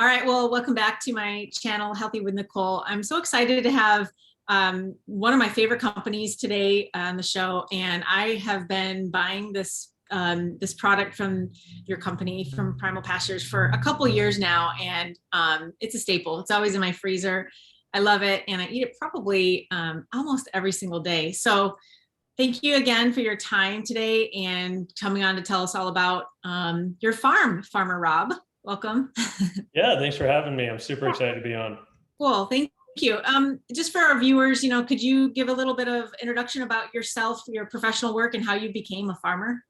All right, well, welcome back to my channel, Healthy with Nicole. I'm so excited to have one of my favorite companies today on the show, and I have been buying this product from your company, from Primal Pastures, for a couple years now, and it's a staple. It's always in my freezer. I love it, and I eat it probably almost every single day. So thank you again for your time today and coming on to tell us all about your farm, Farmer Rob. Welcome. Yeah, thanks for having me. I'm super excited to be on. Cool, thank you. Just for our viewers, could you give a little bit of introduction about yourself, your professional work, and how you became a farmer?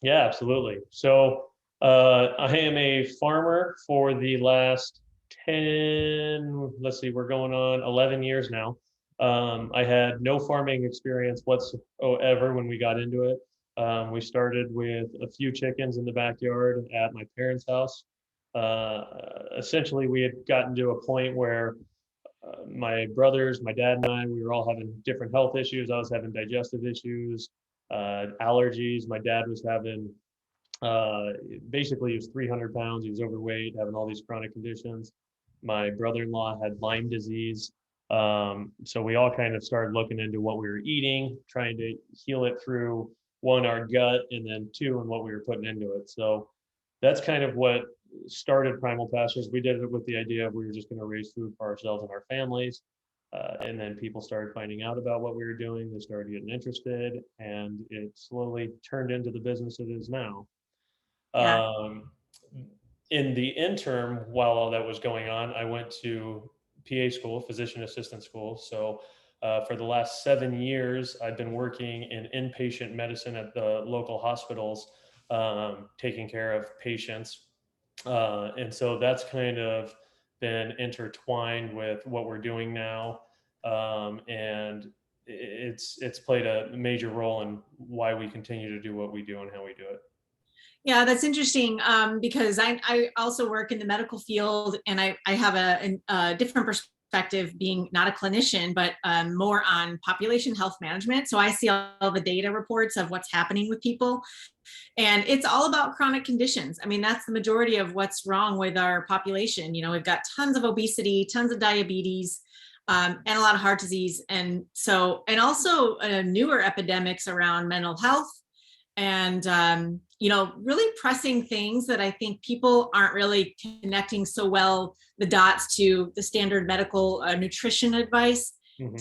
Yeah, absolutely. So I am a farmer for the last 10, let's see, we're going on 11 years now. I had no farming experience whatsoever when we got into it. We started with a few chickens in the backyard at my parents' house. Essentially, we had gotten to a point where my brothers, my dad and I, we were all having different health issues. I was having digestive issues, allergies. My dad was having, basically he was 300 pounds. He was overweight, having all these chronic conditions. My brother-in-law had Lyme disease. So we all kind of started looking into what we were eating, trying to heal it through one, our gut, and then two, and what we were putting into it. So that's kind of what started Primal Pastures. We did it with the idea of we were just going to raise food for ourselves and our families. And then people started finding out about what we were doing. They started getting interested, and it slowly turned into the business it is now. Yeah. In the interim, while all that was going on, I went to PA school, physician assistant school. So for the last 7 years, I've been working in inpatient medicine at the local hospitals, taking care of patients. And so that's kind of been intertwined with what we're doing now. And it's played a major role in why we continue to do what we do and how we do it. Yeah, that's interesting because I also work in the medical field, and I have a different perspective, being not a clinician, but more on population health management. So I see all the data reports of what's happening with people, and it's all about chronic conditions. I mean, that's the majority of what's wrong with our population. We've got tons of obesity, tons of diabetes, and a lot of heart disease. And also newer epidemics around mental health and really pressing things that I think people aren't really connecting so well the dots to the standard medical nutrition advice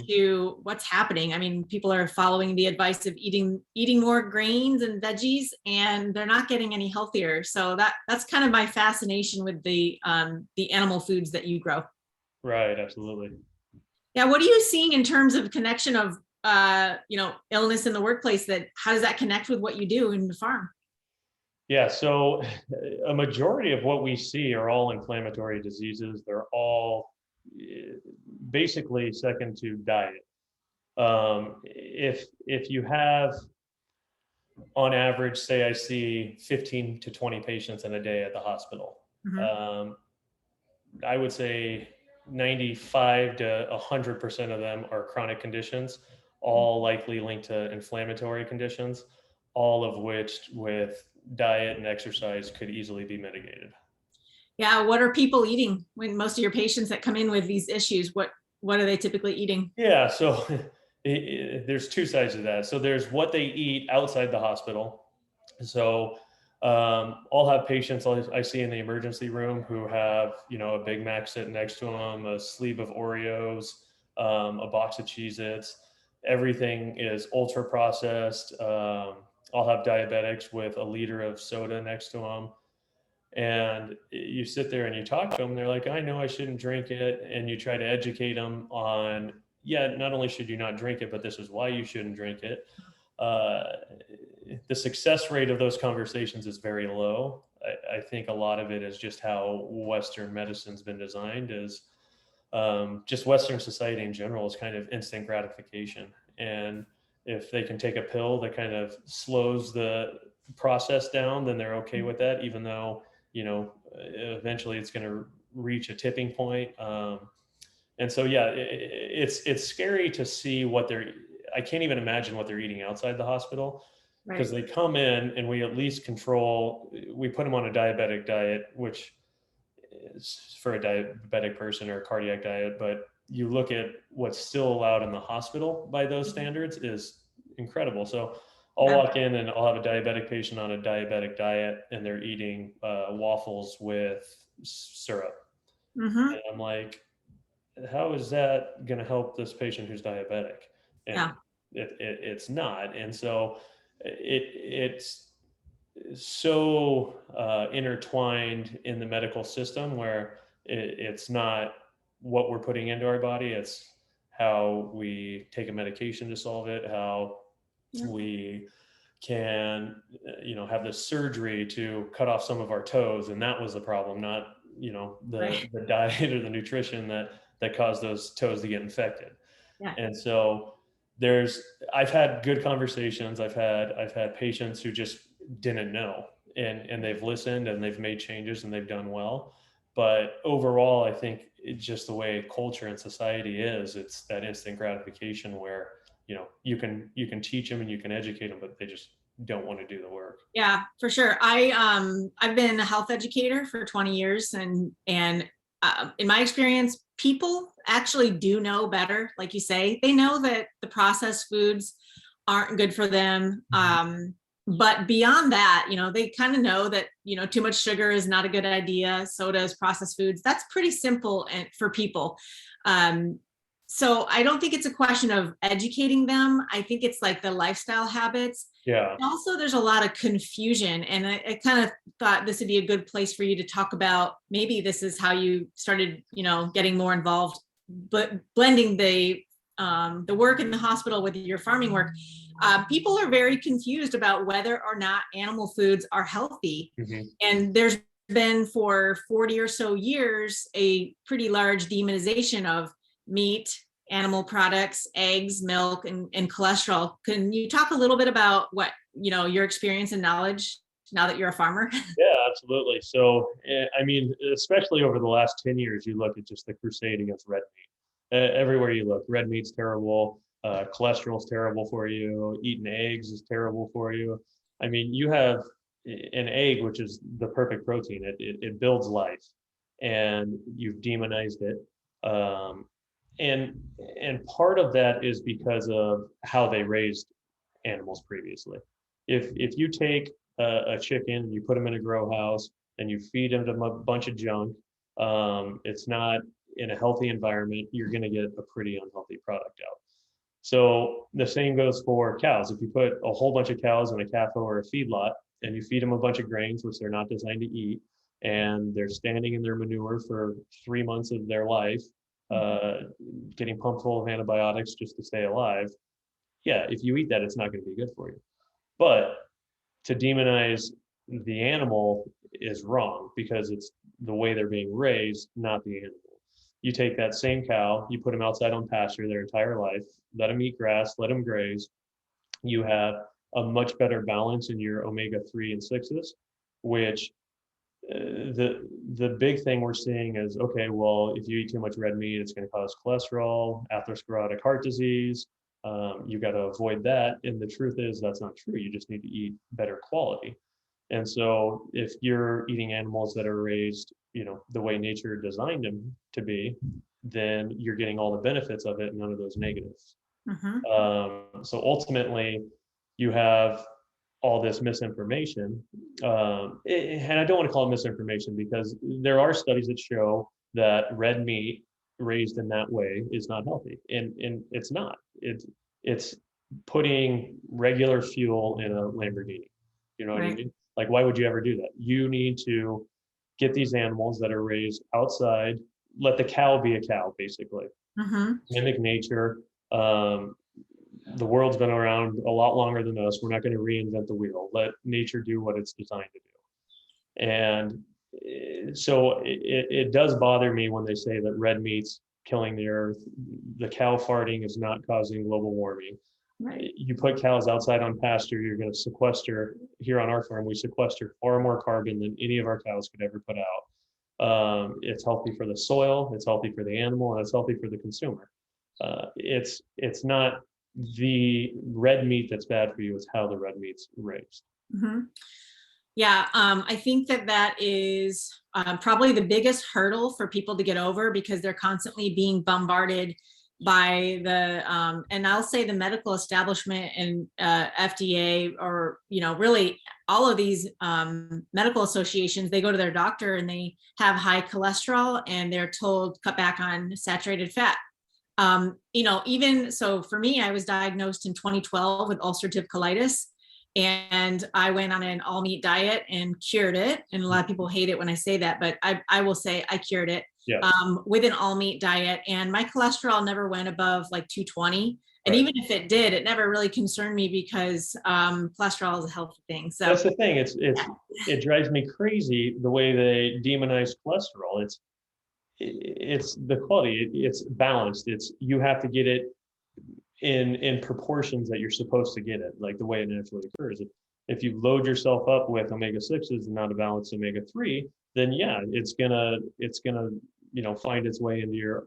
to what's happening. I mean, people are following the advice of eating more grains and veggies, and they're not getting any healthier. So that's kind of my fascination with the animal foods that you grow. Right, absolutely. Yeah, what are you seeing in terms of connection of illness in the workplace? How does that connect with what you do in the farm? Yeah, so a majority of what we see are all inflammatory diseases. They're all basically second to diet. If you have, on average, say I see 15 to 20 patients in a day at the hospital, I would say 95 to 100% of them are chronic conditions, all likely linked to inflammatory conditions, all of which with diet and exercise could easily be mitigated. Yeah, what are people eating when most of your patients that come in with these issues? What are they typically eating? Yeah, so there's two sides to that. So there's what they eat outside the hospital. So I'll have patients I see in the emergency room who have, a Big Mac sitting next to them, a sleeve of Oreos, a box of Cheez-Its. Everything is ultra processed. I'll have diabetics with a liter of soda next to them. And you sit there and you talk to them, they're like, I know I shouldn't drink it. And you try to educate them on, yeah, not only should you not drink it, but this is why you shouldn't drink it. The success rate of those conversations is very low. I think a lot of it is just how Western medicine's been designed, is just Western society in general is kind of instant gratification. And if they can take a pill that kind of slows the process down, then they're okay with that, even though, eventually it's going to reach a tipping point. And so, yeah, it's scary to see I can't even imagine what they're eating outside the hospital, because they come in and we at least we put them on a diabetic diet, which for a diabetic person or a cardiac diet, but you look at what's still allowed in the hospital by those standards is incredible. So I'll Yeah. walk in and I'll have a diabetic patient on a diabetic diet and they're eating waffles with syrup. Hmm. And I'm like, how is that going to help this patient who's diabetic? And Yeah. it's not. And so it's so intertwined in the medical system where it's not what we're putting into our body, it's how we take a medication to solve it, how Yeah. we can have this surgery to cut off some of our toes, and that was the problem, not Right. the diet or the nutrition that caused those toes to get infected. Yeah. And so there's I've had good conversations. I've had patients who just didn't know, and they've listened and they've made changes and they've done well. But overall, I think it's just the way culture and society is. It's that instant gratification where you can teach them and you can educate them, but they just don't want to do the work. Yeah, for sure. I've been a health educator for 20 years, and in my experience, people actually do know better. Like you say, they know that the processed foods aren't good for them. But beyond that, they kind of know that too much sugar is not a good idea. Sodas, processed foods. That's pretty simple and for people. Um, so I don't think it's a question of educating them. I think it's like the lifestyle habits. Yeah. Also, there's a lot of confusion, and I kind of thought this would be a good place for you to talk about. Maybe this is how you started, getting more involved, but blending the work in the hospital with your farming work. People are very confused about whether or not animal foods are healthy, Mm-hmm. and there's been for 40 or so years a pretty large demonization of meat, animal products, eggs, milk, and cholesterol. Can you talk a little bit about what, your experience and knowledge now that you're a farmer? Yeah, absolutely. So, I mean, especially over the last 10 years, you look at just the crusade against red meat. Everywhere you look, red meat's terrible. Cholesterol's terrible for you. Eating eggs is terrible for you. I mean, you have an egg, which is the perfect protein. It builds life, and you've demonized it. Um, and and part of that is because of how they raised animals previously. If you take a chicken and you put them in a grow house and you feed them a bunch of junk, it's not in a healthy environment, you're going to get a pretty unhealthy product out. So the same goes for cows. If you put a whole bunch of cows in a CAFO or a feedlot and you feed them a bunch of grains, which they're not designed to eat, and they're standing in their manure for 3 months of their life, uh, getting pumped full of antibiotics just to stay alive, yeah, if you eat that, it's not going to be good for you. But to demonize the animal is wrong because it's the way they're being raised, not the animal. You take that same cow, you put them outside on pasture their entire life, let them eat grass, let them graze. You have a much better balance in your omega-3 and 6s, which the big thing we're seeing is, okay, well, if you eat too much red meat, it's going to cause cholesterol, atherosclerotic heart disease. You got to avoid that. And the truth is that's not true. You just need to eat better quality. And so if you're eating animals that are raised, the way nature designed them to be, then you're getting all the benefits of it, none of those negatives. Mm-hmm. So ultimately, you have all this misinformation. And I don't want to call it misinformation because there are studies that show that red meat raised in that way is not healthy. And it's not. It's putting regular fuel in a Lamborghini. You know what I Right. mean? Like, why would you ever do that? You need to get these animals that are raised outside, let the cow be a cow, basically. Mm-hmm. Mimic nature. The world's been around a lot longer than us. We're not going to reinvent the wheel. Let nature do what it's designed to do. And so it does bother me when they say that red meat's killing the earth. The cow farting is not causing global warming. Right. You put cows outside on pasture, you're going to sequester. Here on our farm, we sequester far more carbon than any of our cows could ever put out. It's healthy for the soil, it's healthy for the animal, and it's healthy for the consumer. It's not the red meat that's bad for you, it's how the red meat's raised. Mm-hmm. Yeah, I think that that is probably the biggest hurdle for people to get over because they're constantly being bombarded by and I'll say the medical establishment and FDA, or really all of these medical associations. They go to their doctor and they have high cholesterol and they're told cut back on saturated fat. Even so, for me, I was diagnosed in 2012 with ulcerative colitis. And I went on an all meat diet and cured it. And a lot of people hate it when I say that, but I will say I cured it Yeah. with an all meat diet. And my cholesterol never went above like 220. And Right. even if it did, it never really concerned me because cholesterol is a healthy thing. So That's the thing. It drives me crazy the way they demonize cholesterol. It's the quality. It's balanced. It's you have to get it in proportions that you're supposed to get it, like the way it naturally occurs. If you load yourself up with omega-6s and not a balanced omega-3, then yeah, it's gonna find its way into your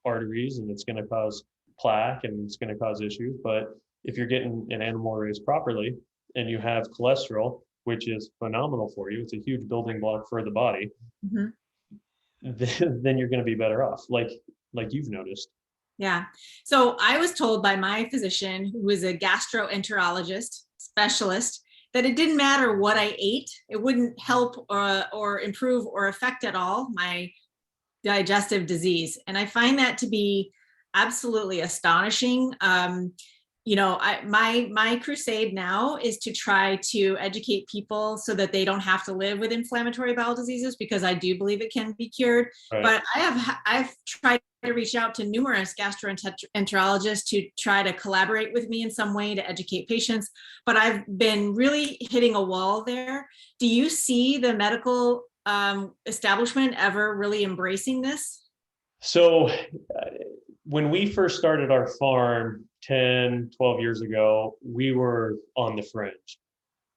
arteries, and it's gonna cause plaque, and it's gonna cause issues. But if you're getting an animal raised properly and you have cholesterol, which is phenomenal for you, it's a huge building block for the body, mhm. then you're going to be better off, like you've noticed. Yeah. So I was told by my physician, who was a gastroenterologist specialist, that it didn't matter what I ate, it wouldn't help or improve or affect at all my digestive disease. And I find that to be absolutely astonishing. My crusade now is to try to educate people so that they don't have to live with inflammatory bowel diseases, because I do believe it can be cured. Right. But I've tried to reach out to numerous gastroenterologists to try to collaborate with me in some way to educate patients, but I've been really hitting a wall there. Do you see the medical establishment ever really embracing this? So when we first started our farm 10, 12 years ago, we were on the fringe.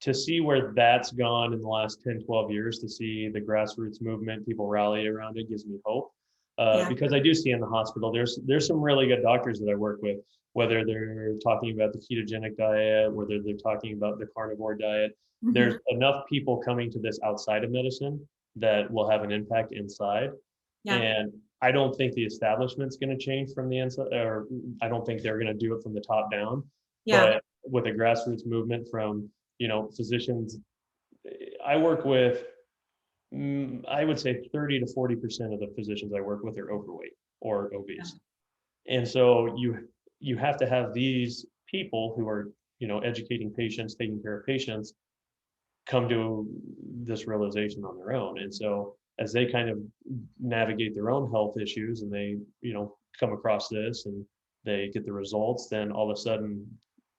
To see where that's gone in the last 10, 12 years, to see the grassroots movement, people rally around it, gives me hope. Yeah. Because I do see in the hospital, there's some really good doctors that I work with, whether they're talking about the ketogenic diet, whether they're talking about the carnivore diet. Mhm. There's enough people coming to this outside of medicine that will have an impact inside. Yeah. And I don't think the establishment's going to change from the inside, or I don't think they're going to do it from the top down. Yeah. But with a grassroots movement from, physicians, I work with, I would say 30 to 40% of the physicians I work with are overweight or obese. And so you have to have these people who are, educating patients, taking care of patients, come to this realization on their own. And so as they kind of navigate their own health issues and they, come across this and they get the results, then all of a sudden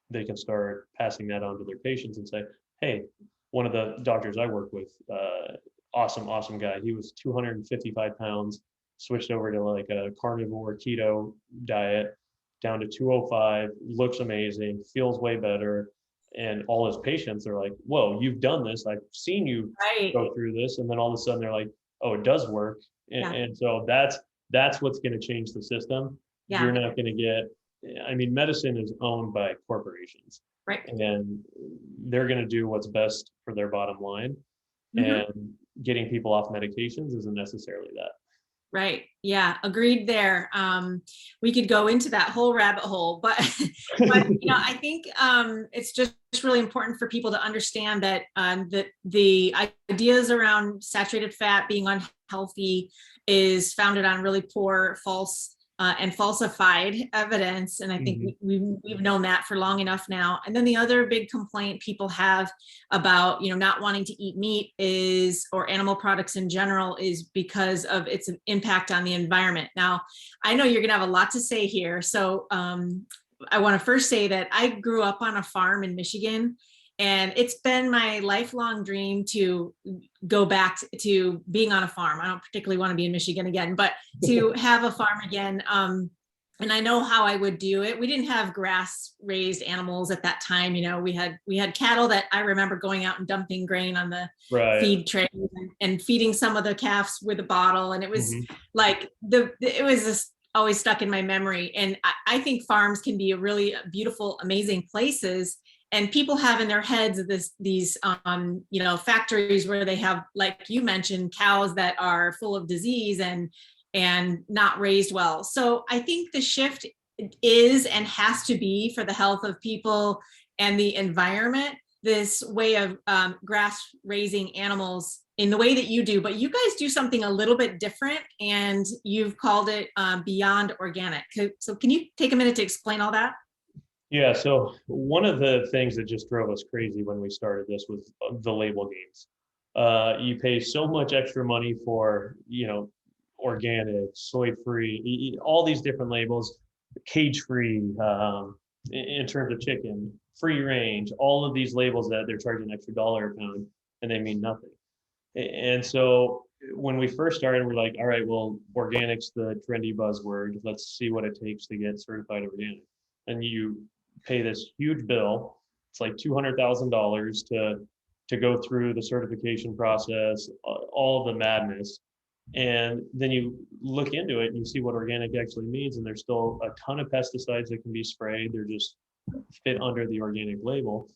they can start passing that on to their patients and say, hey, one of the doctors I work with, awesome guy. He was 255 pounds, switched over to like a carnivore keto diet, down to 205, looks amazing, feels way better. And all his patients are like, whoa, you've done this. I've seen you Right. go through this. And then all of a sudden they're like, oh, it does work. Yeah. And so that's what's going to change the system. Yeah. You're not going to get, medicine is owned by corporations. Right. And they're going to do what's best for their bottom line. Mhm. And getting people off medications isn't necessarily that. Right. Yeah. Agreed there. We could go into that whole rabbit hole, but I think it's just really important for people to understand that that the ideas around saturated fat being unhealthy is founded on really poor, false, and falsified evidence. And I think we've known that for long enough now. And then the other big complaint people have about, not wanting to eat meat or animal products in general, is because of its impact on the environment. Now, I know you're going to have a lot to say here. So I want to first say that I grew up on a farm in Michigan, and it's been my lifelong dream to go back to being on a farm. I don't particularly want to be in Michigan again, but to have a farm again. And I know how I would do it. We didn't have grass raised animals at that time. We had cattle that I remember going out and dumping grain on the feed tray and feeding some of the calves with a bottle. And it was like it was just always stuck in my memory. And I think farms can be a really beautiful, amazing places. and people have in their heads these factories where they have, like you mentioned, cows that are full of disease and not raised well. So I think the shift is and has to be, for the health of people and the environment, this way of grass raising animals in the way that you do. But you guys do something a little bit different, and you've called it Beyond Organic. So can you take a minute to explain all that? Yeah, so one of the things that just drove us crazy when we started this was the label games. You pay so much extra money for, organic, soy-free, all these different labels, cage-free, in terms of chicken, free range, all of these labels that they're charging an extra dollar a pound, and they mean nothing. And so when we first started, we're like, all right, well, organic's the trendy buzzword. Let's see what it takes to get certified organic. And you pay this huge bill. It's like $200,000 to go through the certification process, all the madness. And then you look into it and you see what organic actually means, and there's still a ton of pesticides that can be sprayed. They're just fit under the organic label.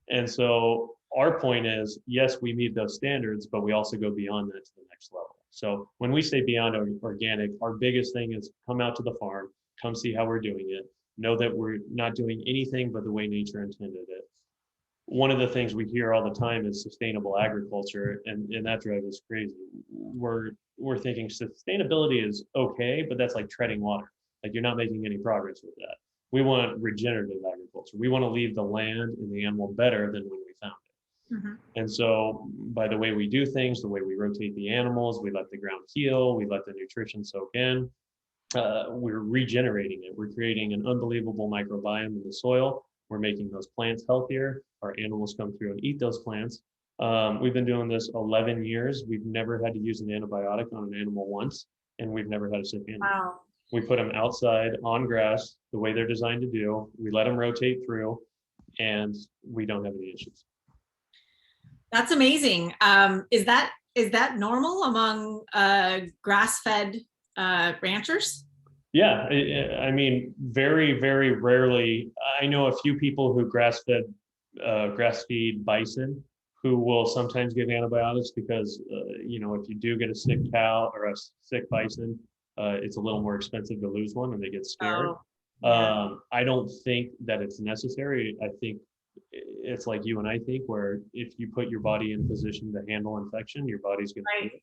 And so our point is, yes, we meet those standards, but we also go beyond that to the next level. So when we say beyond organic, our biggest thing is come out to the farm, come see how we're doing it, know that we're not doing anything but the way nature intended it. One of the things we hear all the time is sustainable agriculture, and that drives us crazy. We're thinking sustainability is okay, but that's like treading water. Like, you're not making any progress with that. We want regenerative agriculture. We want to leave the land and the animal better than when we found it. Mm-hmm. And so by the way we do things, the way we rotate the animals, we let the ground heal, we let the nutrition soak in, we're regenerating it. We're creating an unbelievable microbiome in the soil. We're making those plants healthier. Our animals come through and eat those plants. We've been doing this 11 years. We've never had to use an antibiotic on an animal once, and we've never had a sick animal. Wow. We put them outside on grass the way they're designed to do. We let them rotate through, and we don't have any issues. That's amazing. Is that normal among grass-fed ranchers? Yeah, I mean, very, very rarely. I know a few people who grass-feed bison who will sometimes give antibiotics because, if you do get a sick cow or a sick bison, it's a little more expensive to lose one and they get scared. Oh, yeah. I don't think that it's necessary. I think it's like you and I think, where if you put your body in a position to handle infection, your body's going to do it.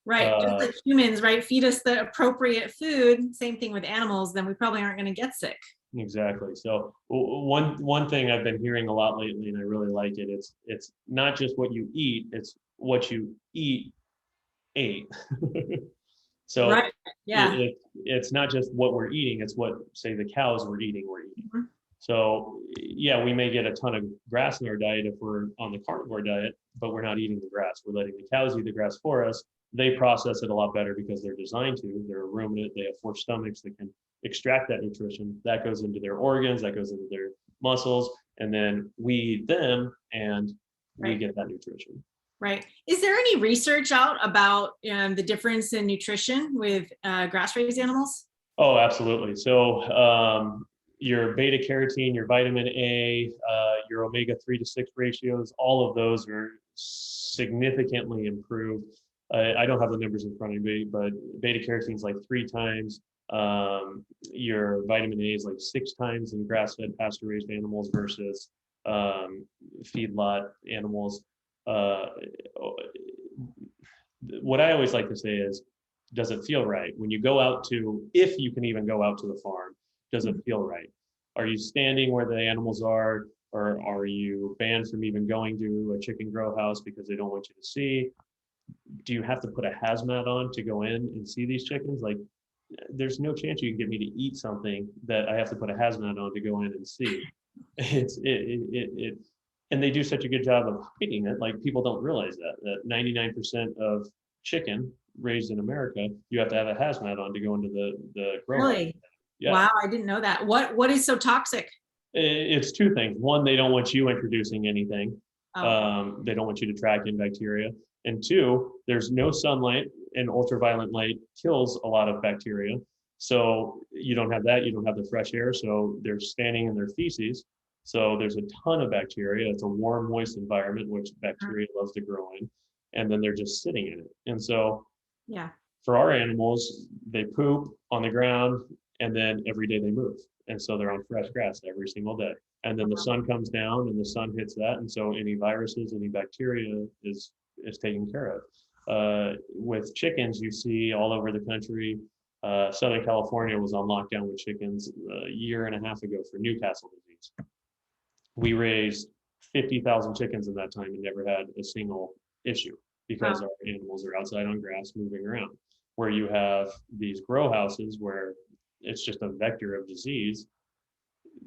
Right. Just like humans, right? Feed us the appropriate food. Same thing with animals, then we probably aren't going to get sick. Exactly. So one thing I've been hearing a lot lately, and I really like it, it's not just what you eat, it's what you ate. So right. Yeah. It's not just what we're eating, it's what, say, the cows we're eating. Mm-hmm. So yeah, we may get a ton of grass in our diet if we're on the carnivore diet, but we're not eating the grass. We're letting the cows eat the grass for us. They process it a lot better because they're designed to. They're a ruminant. They have 4 stomachs that can extract that nutrition. That goes into their organs, that goes into their muscles, and then we eat them and we get that nutrition. Right. Is there any research out about the difference in nutrition with grass-raised animals? Oh, absolutely. So your beta carotene, your vitamin A, your omega-3 to 6 ratios, all of those are significantly improved. I don't have the numbers in front of me, but beta carotene is like 3 times. Your vitamin A is like 6 times in grass-fed pasture-raised animals versus feedlot animals. What I always like to say is, does it feel right? When you go out to, if you can even go out to the farm, does it feel right? Are you standing where the animals are, or are you banned from even going to a chicken grow house because they don't want you to see? Do you have to put a hazmat on to go in and see these chickens? Like, there's no chance you can get me to eat something that I have to put a hazmat on to go in and see. And they do such a good job of hiding it. Like, people don't realize that 99% of chicken raised in America, you have to have a hazmat on to go into the grow. Really? Yeah. Wow, I didn't know that. What is so toxic? It's 2 things. One, they don't want you introducing anything. Oh. They don't want you to track in bacteria. And 2, there's no sunlight, and ultraviolet light kills a lot of bacteria. So you don't have that. You don't have the fresh air. So they're standing in their feces. So there's a ton of bacteria. It's a warm, moist environment, which bacteria loves to grow in. And then they're just sitting in it. And so Yeah. for our animals, they poop on the ground and then every day they move. And so they're on fresh grass every single day. And then the sun comes down and the sun hits that. And so any viruses, any bacteria is taken care of. With chickens, you see all over the country. Southern California was on lockdown with chickens a year and a half ago for Newcastle disease. We raised 50,000 chickens in that time and never had a single issue because Wow. our animals are outside on grass moving around. Where you have these grow houses where it's just a vector of disease,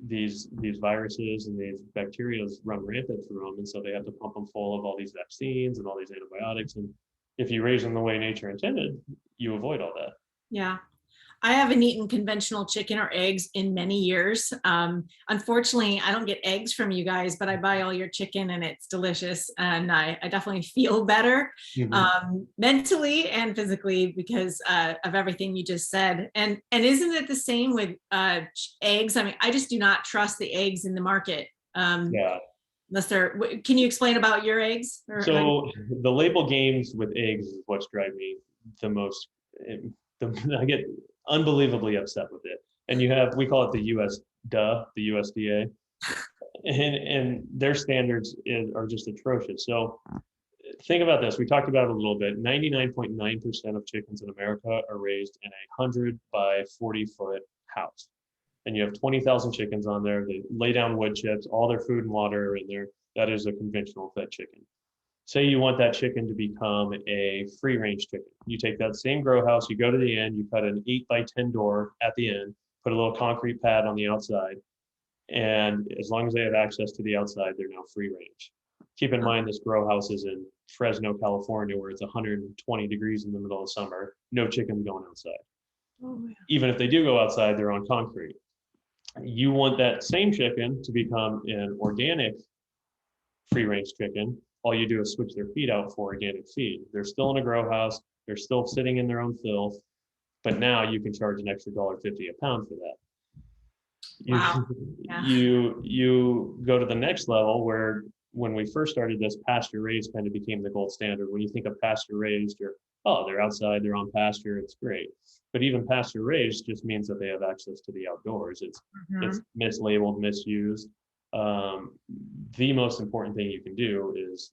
these viruses and these bacteria run rampant through them, and so they have to pump them full of all these vaccines and all these antibiotics. And if you raise them the way nature intended, you avoid all that. Yeah. I haven't eaten conventional chicken or eggs in many years. Unfortunately, I don't get eggs from you guys, but I buy all your chicken and it's delicious. And I definitely feel better mentally and physically because of everything you just said. And isn't it the same with eggs? I mean, I just do not trust the eggs in the market. Yeah. Unless can you explain about your eggs? So the label games with eggs is what's driving me the most. I get unbelievably upset with it. And we call it the USDA, and their standards are just atrocious. So think about this. We talked about it a little bit. 99.9% of chickens in America are raised in a 100 by 40-foot house. And you have 20,000 chickens on there. They lay down wood chips, all their food and water in there. That is a conventional fed chicken. Say you want that chicken to become a free range chicken. You take that same grow house, you go to the end, you cut an 8 by 10 door at the end, put a little concrete pad on the outside. And as long as they have access to the outside, they're now free range. Keep in mind, this grow house is in Fresno, California, where it's 120 degrees in the middle of summer. No chickens going outside. Oh, yeah. Even if they do go outside, they're on concrete. You want that same chicken to become an organic free range chicken. All you do is switch their feed out for organic feed. They're still in a grow house. They're still sitting in their own filth, but now you can charge an extra $1.50 a pound for that. Wow. Yeah. You go to the next level where when we first started this, pasture raised kind of became the gold standard. When you think of pasture raised, they're outside, they're on pasture, it's great. But even pasture raised just means that they have access to the outdoors. It's mislabeled, misused. The most important thing you can do is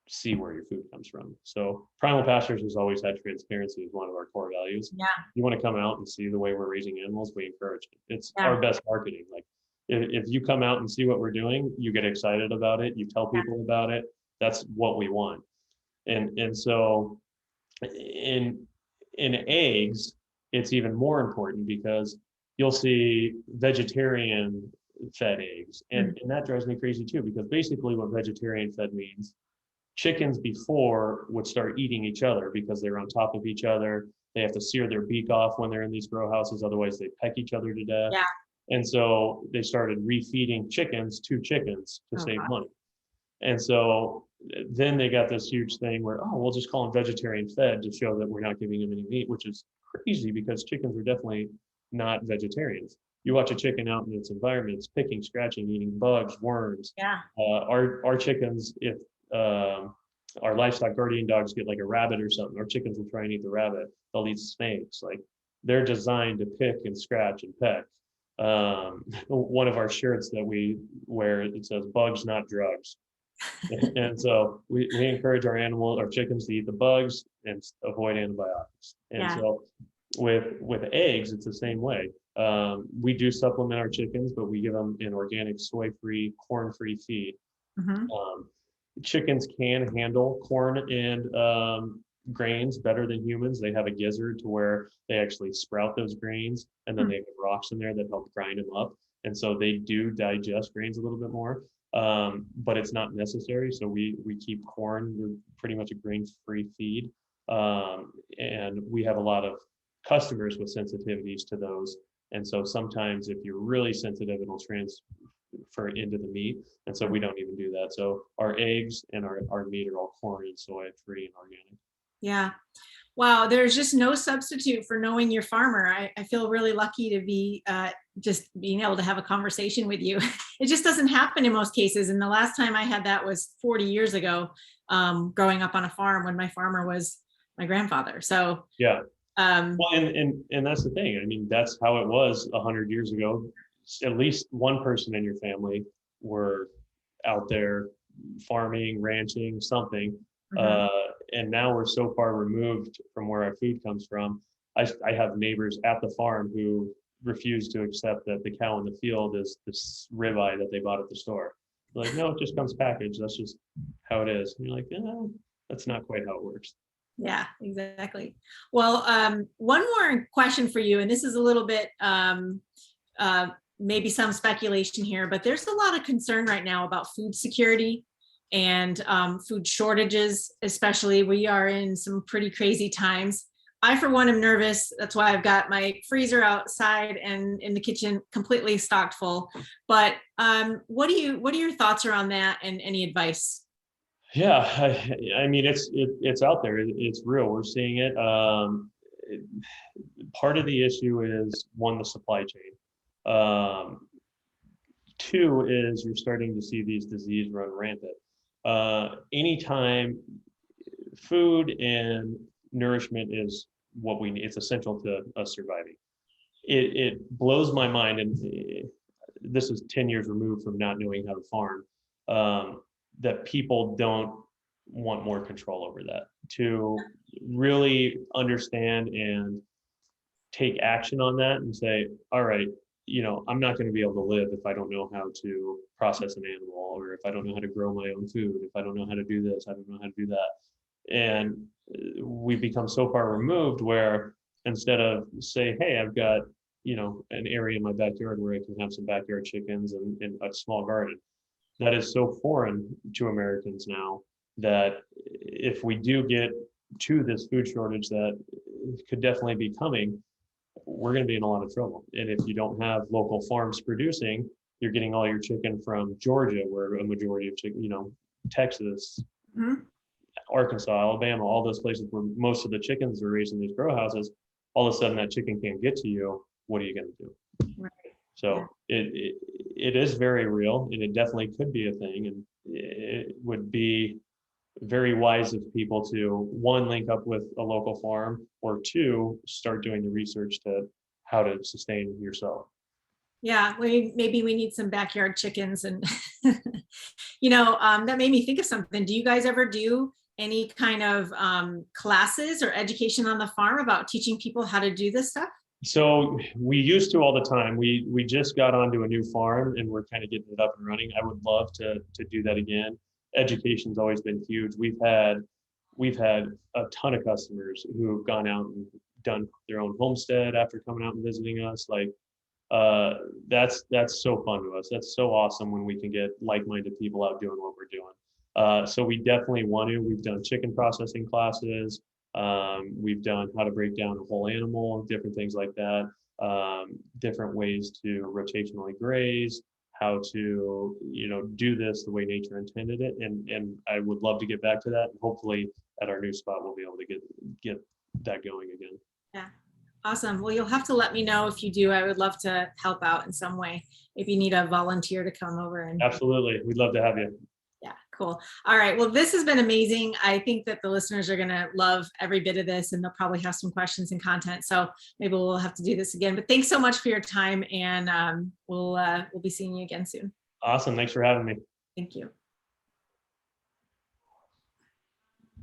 see where your food comes from. So Primal Pastures has always had transparency as one of our core values. Yeah. You want to come out and see the way we're raising animals, we encourage it. It's Yeah. our best marketing. Like if you come out and see what we're doing, you get excited about it, you tell people about it. That's what we want. And so in eggs, it's even more important because you'll see vegetarian fed eggs. And that drives me crazy too, because basically what vegetarian fed means, chickens before would start eating each other because they're on top of each other. They have to sear their beak off when they're in these grow houses, otherwise they peck each other to death. Yeah. And so they started refeeding chickens to chickens to save money. And so then they got this huge thing where, we'll just call them vegetarian fed to show that we're not giving them any meat, which is crazy because chickens are definitely not vegetarians. You watch a chicken out in its environment, it's picking, scratching, eating bugs, worms. Yeah. Our chickens, if our livestock guardian dogs get like a rabbit or something, our chickens will try and eat the rabbit. They'll eat snakes. Like they're designed to pick and scratch and peck. One of our shirts that we wear, it says bugs, not drugs. And so we encourage our chickens to eat the bugs and avoid antibiotics. And so with eggs, it's the same way. We do supplement our chickens, but we give them an organic, soy-free, corn-free feed. Chickens can handle corn and grains better than humans. They have a gizzard to where they actually sprout those grains, and then they have rocks in there that help grind them up. And so they do digest grains a little bit more, but it's not necessary. So we keep corn. We're pretty much a grain-free feed. And we have a lot of customers with sensitivities to those. And so sometimes if you're really sensitive, it'll transfer into the meat. And so we don't even do that. So our eggs and our meat are all corn and soy free and organic. Yeah. Wow. There's just no substitute for knowing your farmer. I feel really lucky to be just being able to have a conversation with you. It just doesn't happen in most cases. And the last time I had that was 40 years ago, growing up on a farm when my farmer was my grandfather. So Yeah. um, Well, and that's the thing. I mean, that's how it was 100 years ago. At least one person in your family were out there farming, ranching, something. mhm. And now we're so far removed from where our food comes from. I have neighbors at the farm who refuse to accept that the cow in the field is this ribeye that they bought at the store. They're like, no, it just comes packaged. That's just how it is. And you're like, that's not quite how it works. Yeah, exactly. Well, one more question for you, and this is a little bit uh, maybe some speculation here, but there's a lot of concern right now about food security and food shortages, especially. We are in some pretty crazy times. I, for one, am nervous. That's why I've got my freezer outside and in the kitchen completely stocked full. But what are your thoughts around that, and any advice? Yeah, I mean, it's out there. It's real. We're seeing it. It- Part of the issue is one, the supply chain. Two is you're starting to see these diseases run rampant. Anytime food and nourishment is what we need, it's essential to us surviving. It blows my mind, and this is 10 years removed from not knowing how to farm, that people don't want more control over that, to really understand and take action on that and say, all right, I'm not going to be able to live if I don't know how to process an animal, or if I don't know how to grow my own food, if I don't know how to do this, I don't know how to do that. And we become so far removed where instead of say, hey, I've got, an area in my backyard where I can have some backyard chickens and a small garden, that is so foreign to Americans now that if we do get to this food shortage that could definitely be coming, we're going to be in a lot of trouble. And if you don't have local farms producing, you're getting all your chicken from Georgia, where a majority of chicken, Texas, Mhm. Arkansas, Alabama, all those places where most of the chickens are raised in these grow houses. All of a sudden, that chicken can't get to you. What are you going to do? Right. Yeah. So it is very real, and it definitely could be a thing. And it would be very wise of people to, one, link up with a local farm, or two, start doing the research to how to sustain yourself. Yeah, maybe we need some backyard chickens, and that made me think of something. Do you guys ever do any kind of classes or education on the farm about teaching people how to do this stuff? So we used to all the time. We just got onto a new farm and we're kind of getting it up and running. I would love to do that again. Education's always been huge. We've had a ton of customers who have gone out and done their own homestead after coming out and visiting us. Like that's so fun to us. That's so awesome when we can get like-minded people out doing what we're doing. So we definitely want to. We've done chicken processing classes. We've done how to break down a whole animal, different things like that. Different ways to rotationally graze, how to do this the way nature intended it, and I would love to get back to that. And hopefully, at our new spot, we'll be able to get that going again. Yeah. Awesome. Well, you'll have to let me know if you do. I would love to help out in some way. If you need a volunteer to come over and Absolutely, we'd love to have you. yeah, cool. All right. Well, this has been amazing. I think that the listeners are going to love every bit of this, and they'll probably have some questions and content. So maybe we'll have to do this again. But thanks so much for your time, and we'll be seeing you again soon. Awesome, thanks for having me. Thank you.